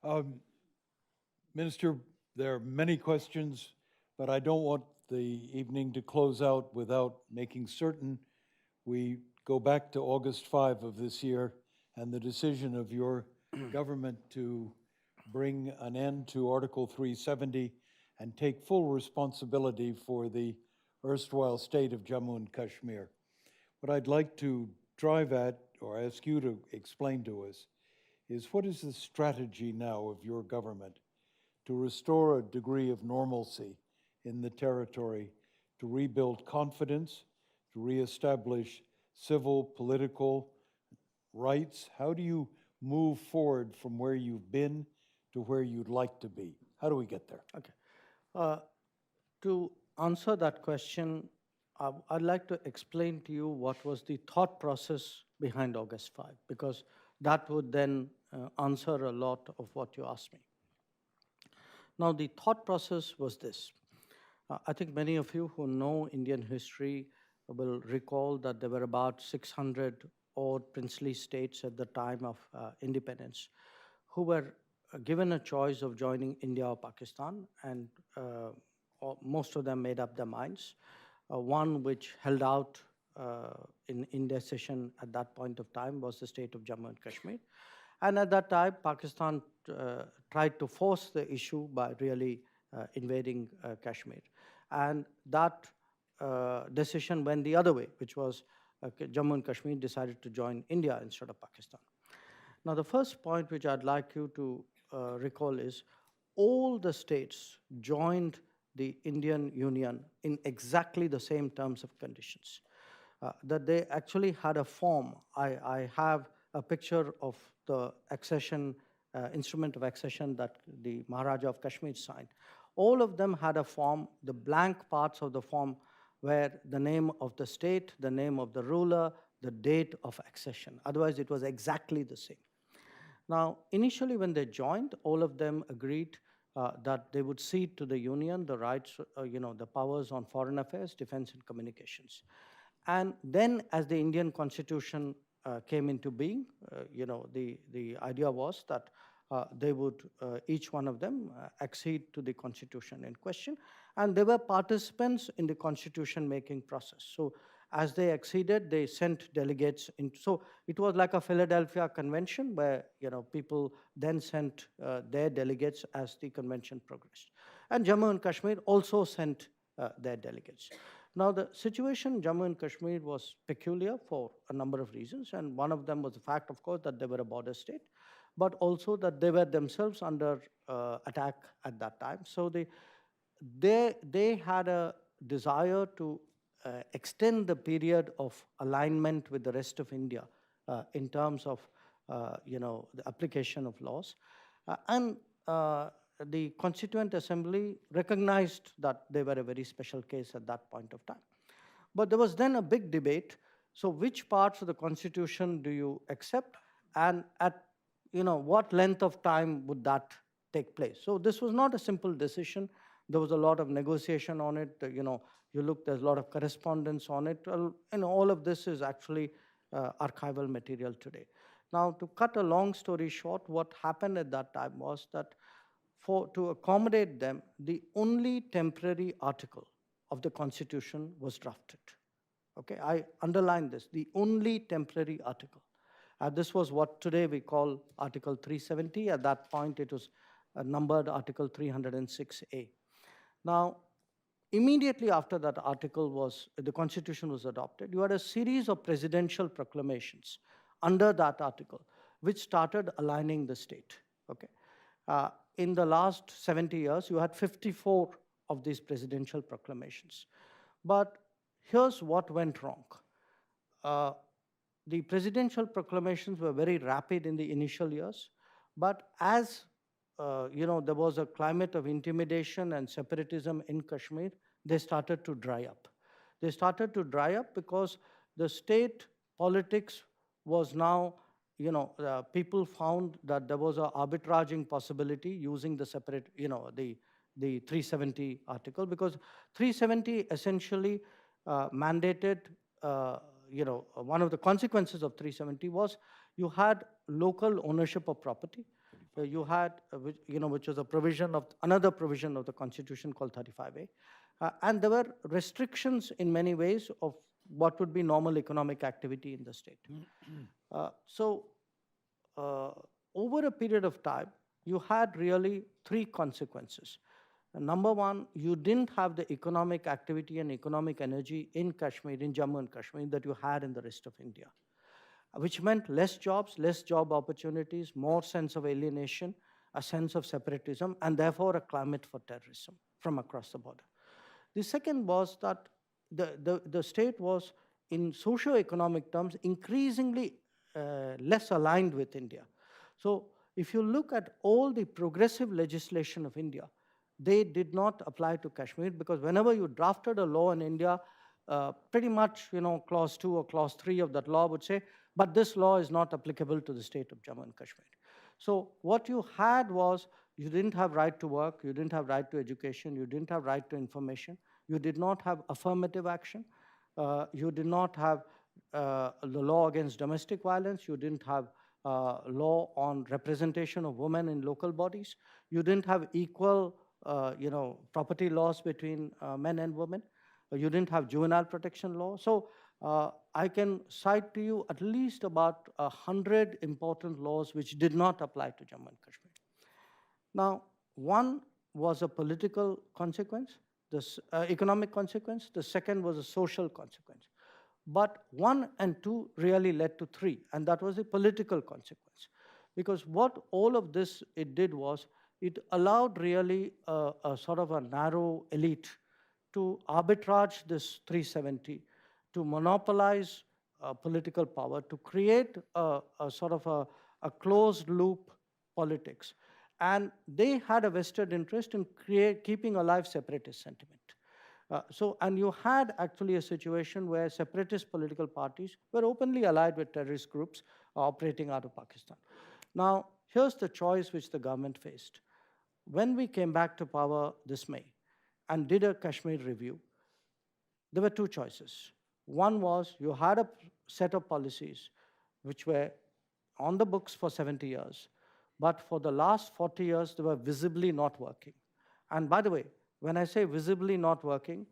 Um, Minister, there are many questions, but I don't want the evening to close out without making certain we go back to August 5 of this year and the decision of your government to bring an end to Article 370 and take full responsibility for the erstwhile state of Jammu and Kashmir. What I'd like to drive at, or ask you to explain to us, is what is the strategy now of your government to restore a degree of normalcy in the territory, to rebuild confidence, to reestablish civil, political rights? How do you move forward from where you've been to where you'd like to be? How do we get there? Okay. To answer that question, I'd like to explain to you what was the thought process behind August 5, because that would then answer a lot of what you asked me. Now, the thought process was this. I think many of you who know Indian history will recall that there were about 600 odd princely states at the time of independence who were given a choice of joining India or Pakistan, and most of them made up their minds. One which held out in indecision at that point of time was the state of Jammu and Kashmir. And at that time, Pakistan tried to force the issue by really invading Kashmir. And that decision went the other way, which was Jammu and Kashmir decided to join India instead of Pakistan. Now, the first point which I'd like you to recall is all the states joined the Indian Union in exactly the same terms of conditions. That they actually had a form. I have a picture of the accession, instrument of accession that the Maharaja of Kashmir signed. All of them had a form. The blank parts of the form were the name of the state, the name of the ruler, the date of accession. Otherwise, it was exactly the same. Now, initially when they joined, all of them agreed that they would cede to the Union the rights, the powers on foreign affairs, defense, and communications. And then as the Indian Constitution came into being, the idea was that they would, each one of them, accede to the Constitution in question. And they were participants in the Constitution-making process. So as they acceded, they sent delegates in. So it was like a Philadelphia Convention where people then sent their delegates as the convention progressed. And Jammu and Kashmir also sent their delegates. Now, the situation in Jammu and Kashmir was peculiar for a number of reasons, and one of them was the fact, of course, that they were a border state, but also that they were themselves under attack at that time. So they had a desire to extend the period of alignment with the rest of India in terms of the application of laws. The Constituent Assembly recognized that they were a very special case at that point of time. But there was then a big debate. So which parts of the Constitution do you accept, and at what length of time would that take place? So this was not a simple decision. There was a lot of negotiation on it. There's a lot of correspondence on it. And all of this is actually archival material today. Now, to cut a long story short, what happened at that time was that to accommodate them, the only temporary article of the Constitution was drafted. Okay, I underline this, the only temporary article. This was what today we call Article 370. At that point, it was numbered Article 306A. Now, immediately after that article the Constitution was adopted, you had a series of presidential proclamations under that article, which started aligning the state. Okay. In the last 70 years, you had 54 of these presidential proclamations. But here's what went wrong. The presidential proclamations were very rapid in the initial years, but as there was a climate of intimidation and separatism in Kashmir, they started to dry up. They started to dry up because the state politics was now, people found that there was an arbitraging possibility using the separate, the 370 article, because 370 essentially mandated, one of the consequences of 370 was you had local ownership of property. you had, which was a provision of, another provision of the Constitution called 35A. And there were restrictions in many ways of what would be normal economic activity in the state. So over a period of time, you had really three consequences. Number one, you didn't have the economic activity and economic energy in Kashmir, in Jammu and Kashmir, that you had in the rest of India, which meant less jobs, less job opportunities, more sense of alienation, a sense of separatism, and therefore a climate for terrorism from across the border. The second was that the state was, in socio-economic terms, increasingly less aligned with India. So if you look at all the progressive legislation of India, they did not apply to Kashmir, because whenever you drafted a law in India, pretty much, clause 2 or clause 3 of that law would say, but this law is not applicable to the state of Jammu and Kashmir. So what you had was, you didn't have right to work, you didn't have right to education, you didn't have right to information, you did not have affirmative action, you did not have the law against domestic violence, you didn't have law on representation of women in local bodies, you didn't have equal property laws between men and women, you didn't have juvenile protection law. So I can cite to you at least about 100 important laws which did not apply to Jammu and Kashmir. Now, one was a political consequence, this economic consequence. The second was a social consequence. But 1 and 2 really led to 3, and that was a political consequence. Because what all of this it did was, it allowed really a sort of a narrow elite to arbitrage this 370, to monopolize political power, to create a sort of a closed loop politics. And they had a vested interest in keeping alive separatist sentiment. And you had actually a situation where separatist political parties were openly allied with terrorist groups operating out of Pakistan. Now, here's the choice which the government faced. When we came back to power this May and did a Kashmir review, there were two choices. One was, you had a set of policies which were on the books for 70 years, but for the last 40 years, they were visibly not working. And by the way, when I say visibly not working,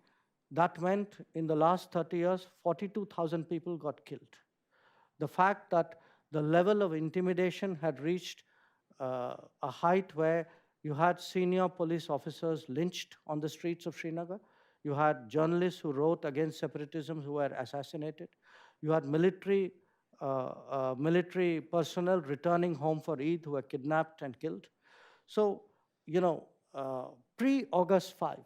that meant in the last 30 years, 42,000 people got killed. The fact that the level of intimidation had reached a height where you had senior police officers lynched on the streets of Srinagar. You had journalists who wrote against separatism who were assassinated. You had military personnel returning home for Eid who were kidnapped and killed. So, pre-August 5,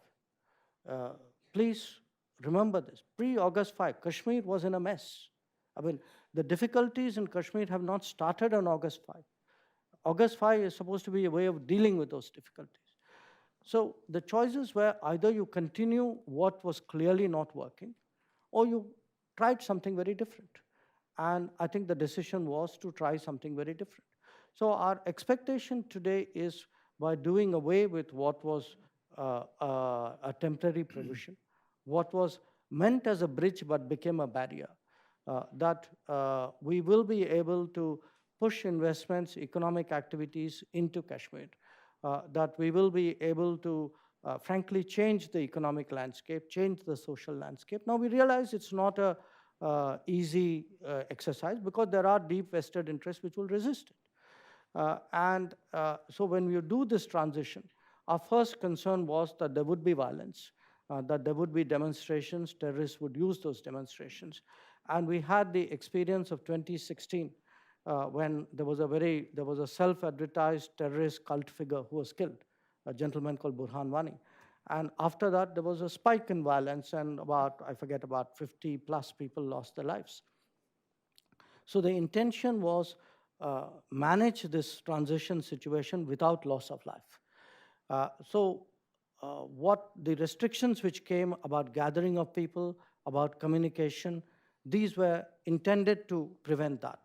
please remember this, pre-August 5, Kashmir was in a mess. I mean, the difficulties in Kashmir have not started on August 5. August 5 is supposed to be a way of dealing with those difficulties. So the choices were either you continue what was clearly not working, or you tried something very different. And I think the decision was to try something very different. So our expectation today is, by doing away with what was a temporary provision, what was meant as a bridge but became a barrier, that we will be able to push investments, economic activities into Kashmir, that we will be able to, frankly, change the economic landscape, change the social landscape. Now, we realize it's not a easy exercise, because there are deep vested interests which will resist it. So when we do this transition, our first concern was that there would be violence, that there would be demonstrations, terrorists would use those demonstrations. And we had the experience of 2016, when there was a self-advertised terrorist cult figure who was killed, a gentleman called Burhan Wani. And after that, there was a spike in violence, and about 50 plus people lost their lives. So the intention was manage this transition situation without loss of life. What the restrictions which came about gathering of people, about communication, these were intended to prevent that.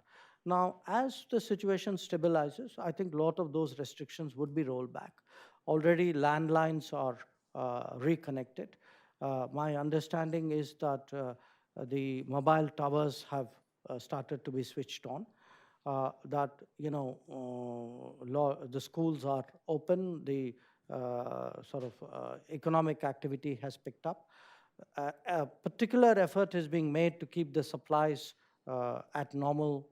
Now, as the situation stabilizes, I think a lot of those restrictions would be rolled back. Already landlines are reconnected. My understanding is that the mobile towers have started to be switched on. that, the schools are open, the economic activity has picked up. A particular effort is being made to keep the supplies at normal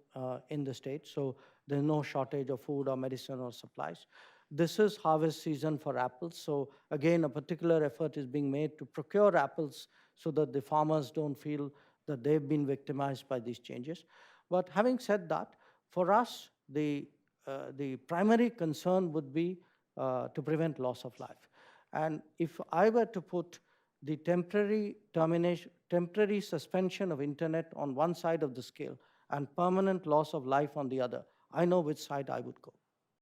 in the state, so there's no shortage of food or medicine or supplies. This is harvest season for apples, so again, a particular effort is being made to procure apples so that the farmers don't feel that they've been victimized by these changes. But having said that, for us, the primary concern would be to prevent loss of life. And if I were to put the temporary suspension of internet on one side of the scale and permanent loss of life on the other, I know which side I would go.